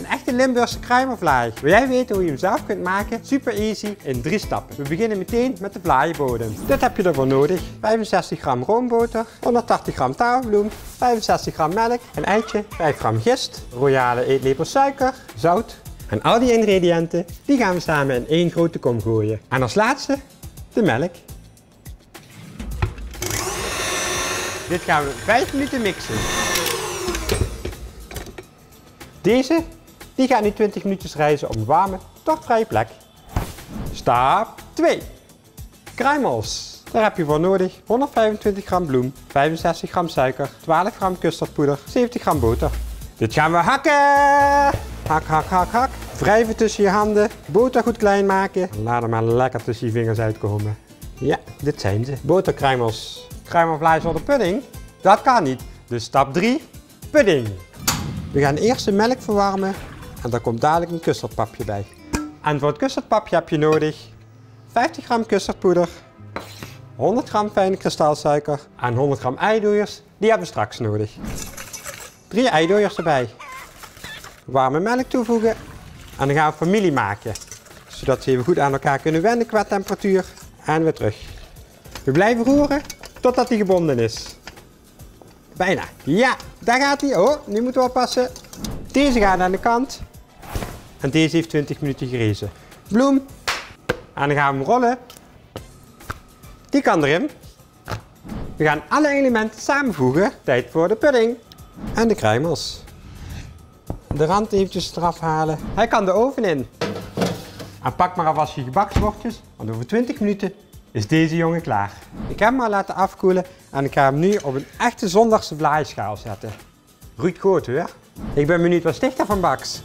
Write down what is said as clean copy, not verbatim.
Een echte Limburgse kruimelvlaai. Wil jij weten hoe je hem zelf kunt maken? Super easy in 3 stappen. We beginnen meteen met de vlaaienbodem. Dit heb je ervoor nodig. 65 gram roomboter, 180 gram tarwebloem, 65 gram melk, een eitje, 5 gram gist, royale eetlepel suiker, zout. En al die ingrediënten die gaan we samen in één grote kom gooien. En als laatste de melk. Dit gaan we 5 minuten mixen. Deze die gaat nu 20 minuutjes reizen op een warme, tochtvrije plek. Stap 2. Kruimels. Daar heb je voor nodig 125 gram bloem, 65 gram suiker, 12 gram custardpoeder, 70 gram boter. Dit gaan we hakken! Hak, hak, hak, hak. Wrijven tussen je handen, boter goed klein maken. Laat hem maar lekker tussen je vingers uitkomen. Ja, dit zijn ze. Boterkruimels. Kruimelvlaai zonder pudding? Dat kan niet. Dus stap 3, pudding. We gaan eerst de melk verwarmen en daar komt dadelijk een custardpapje bij. En voor het custardpapje heb je nodig 50 gram custardpoeder, 100 gram fijne kristalsuiker en 100 gram eidooiers. Die hebben we straks nodig. 3 eidooiers erbij. Warme melk toevoegen en dan gaan we familie maken. Zodat ze even goed aan elkaar kunnen wennen qua temperatuur. En weer terug. We blijven roeren totdat hij gebonden is. Bijna. Ja, daar gaat hij. Oh, nu moeten we oppassen. Deze gaat aan de kant. En deze heeft 20 minuten gerezen. Bloem. En dan gaan we hem rollen. Die kan erin. We gaan alle elementen samenvoegen. Tijd voor de pudding. En de kruimels. De rand eventjes eraf halen. Hij kan de oven in. En pak maar alvast je gebakswortjes, want over 20 minuten is deze jongen klaar. Ik heb hem al laten afkoelen en ik ga hem nu op een echte zondagse vlaaischaal zetten. Ruud goed hoor. Ik ben benieuwd wat sticht er van baks.